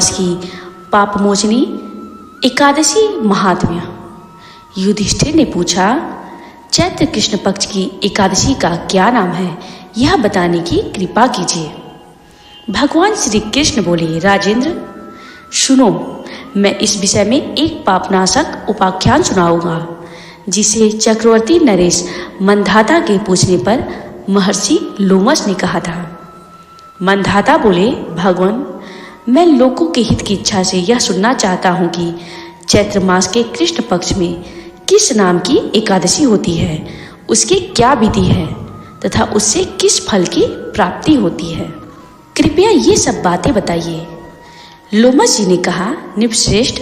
की पापमोचनी एकादशी महात्म्य। युधिष्ठिर ने पूछा, चैत्र कृष्ण पक्ष की एकादशी का क्या नाम है, यह बताने की कृपा कीजिए। भगवान श्री कृष्ण बोले, राजेंद्र सुनो, मैं इस विषय में एक पापनाशक उपाख्यान सुनाऊंगा जिसे चक्रवर्ती नरेश मंधाता के पूछने पर महर्षि लोमश ने कहा था। मंधाता बोले, भगवान मैं लोगों के हित की इच्छा से यह सुनना चाहता हूँ कि चैत्र मास के कृष्ण पक्ष में किस नाम की एकादशी होती है, उसकी क्या विधि है तथा उससे किस फल की प्राप्ति होती है। कृपया ये सब बातें बताइए। लोमश जी ने कहा, निपश्रेष्ठ,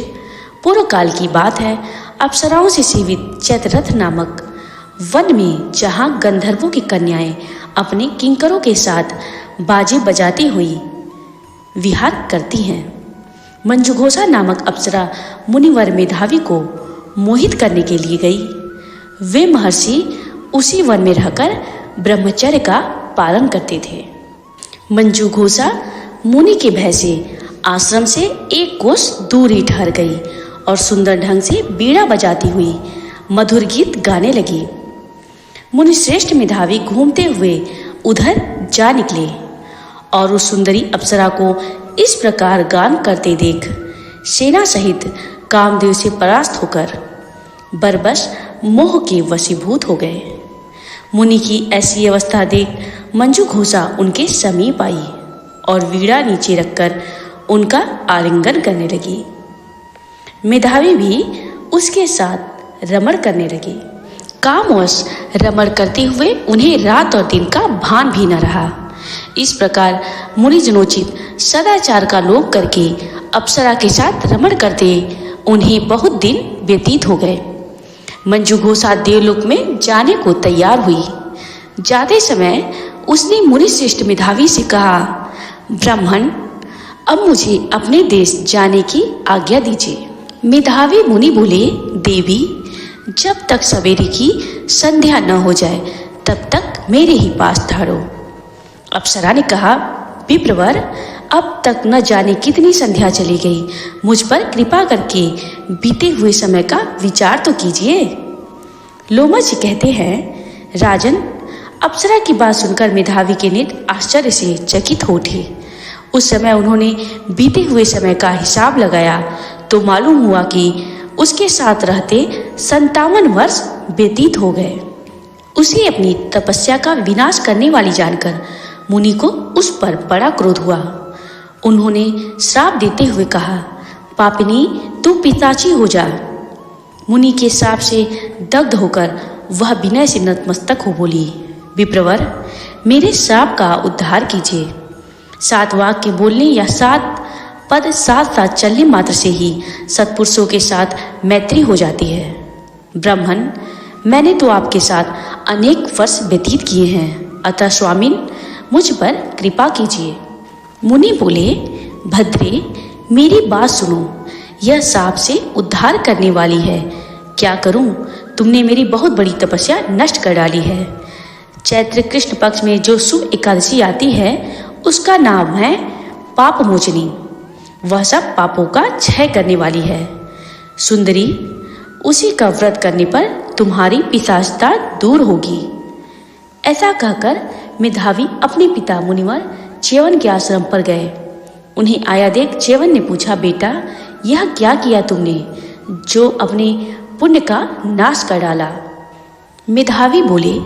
पूर्व काल की बात है। अप्सराओं से सेवित चैत्ररथ नामक वन में जहाँ गंधर्वों की कन्याएं अपने किंकरों के साथ बाजे बजाती हुई विहार करती हैं, मंजुघोषा नामक अप्सरा मुनिवर मेधावी को मोहित करने के लिए गई। वे महर्षि उसी वन में रहकर ब्रह्मचर्य का पालन करते थे। मंजुघोषा मुनि के भय से आश्रम से एक कोस दूर ही ठहर गई और सुंदर ढंग से बीड़ा बजाती हुई मधुर गीत गाने लगी। मुनिश्रेष्ठ मेधावी घूमते हुए उधर जा निकले और उस सुंदरी अप्सरा को इस प्रकार गान करते देख सेना सहित कामदेव से परास्त होकर बरबस मोह के वशीभूत हो गए। मुनि की ऐसी अवस्था देख मंजुघोषा उनके समीप आई और वीणा नीचे रखकर उनका आलिंगन करने लगी। मेधावी भी उसके साथ रमण करने लगी। कामवश रमण करते हुए उन्हें रात और दिन का भान भी न रहा। इस प्रकार मुनिजनोचित सदाचार का लोप करके अप्सरा के साथ रमण करते उन्हें बहुत दिन व्यतीत हो गए। मंजुघोषा देवलोक में जाने को तैयार हुई। जाते समय उसने मुनिश्रेष्ठ मेधावी से कहा, ब्राह्मण, अब मुझे अपने देश जाने की आज्ञा दीजिए। मेधावी मुनि बोले, देवी, जब तक सवेरे की संध्या न हो जाए तब तक मेरे ही पास ठहरो। अप्सरा ने कहा, विप्रवर, अब तक न जाने कितनी संध्या चली गई, मुझ पर कृपा करके बीते हुए समय का विचार तो कीजिए। लोमश जी कहते हैं, राजन, अप्सरा की बात सुनकर मेधावी के नेत्र आश्चर्य से चकित हो उठे। उस समय उन्होंने बीते हुए समय का हिसाब लगाया तो मालूम हुआ कि उसके साथ रहते 57 वर्ष व्यतीत हो गए। उसे अपनी तपस्या का विनाश करने वाली जानकर मुनि को उस पर बड़ा क्रोध हुआ। उन्होंने श्राप देते हुए कहा, पापिनी, तू पिशाची हो जा। मुनि के श्राप से दग्ध होकर वह विनय से नतमस्तक हो बोली, विप्रवर, मेरे श्राप का उद्धार कीजिए। 7 वाक्य बोलने या 7 पद साथ साथ चलने मात्र से ही सत्पुरुषों के साथ मैत्री हो जाती है। ब्राह्मण, मैंने तो आपके साथ अनेक वर्ष व्यतीत किए हैं, अतः स्वामिन मुझ पर कृपा कीजिए। मुनि बोले, भद्रे, मेरी बात सुनो, यह साप से उद्धार करने वाली है। क्या करूं, तुमने मेरी बहुत बड़ी तपस्या नष्ट कर डाली है। चैत्र कृष्ण पक्ष में जो शुभ एकादशी आती है उसका नाम है पापमोचनी। वह सब पापों का क्षय करने वाली है। सुंदरी, उसी का व्रत करने पर तुम्हारी पिशाचता दूर होगी। ऐसा कहकर मेधावी अपने पिता मुनिवर च्यवन के आश्रम पर गए। उन्हें आया देख च्यवन ने पूछा, बेटा, यह क्या किया तुमने जो अपने पुण्य का नाश कर डाला? मेधावी बोले,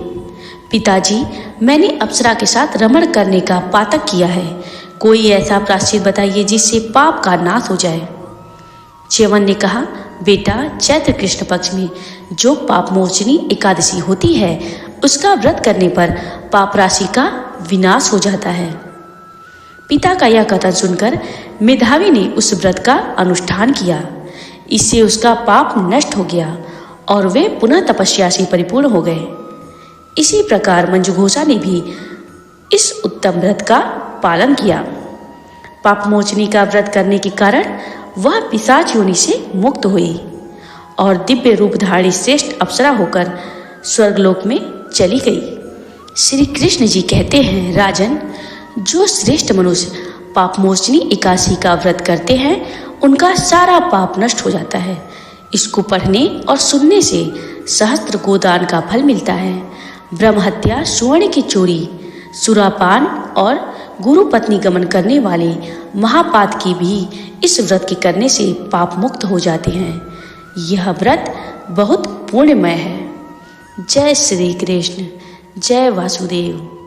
पिताजी, मैंने अप्सरा के साथ रमण करने का पातक किया है। कोई ऐसा प्रायश्चित बताइए जिससे पाप का नाश हो जाए। च्यवन ने कहा, बेटा, चैत्र कृष्ण पक्ष में जो पापमोचनी एकादशी होती है उसका व्रत करने पर पाप राशि का विनाश हो जाता है। पिता का यह कथन सुनकर मेधावी ने उस व्रत का अनुष्ठान किया। इससे उसका पाप नष्ट हो गया और वे पुनः तपस्या से परिपूर्ण हो गए। इसी प्रकार मंजुघोषा ने भी इस उत्तम व्रत का पालन किया। पापमोचनी का व्रत करने के कारण वह पिशाच योनि से मुक्त हुई और दिव्य रूपधारी श्रेष्ठ अप्सरा होकर स्वर्गलोक में चली गई। श्री कृष्ण जी कहते हैं, राजन, जो श्रेष्ठ मनुष्य पाप मोचनी एकादशी का व्रत करते हैं उनका सारा पाप नष्ट हो जाता है। इसको पढ़ने और सुनने से सहस्त्र गोदान का फल मिलता है। ब्रह्म हत्या, स्वर्ण की चोरी, सुरापान और गुरु पत्नी गमन करने वाले महापातकी भी इस व्रत के करने से पाप मुक्त हो जाते हैं। यह व्रत बहुत पुण्यमय है। जय श्री कृष्ण, जय वासुदेव।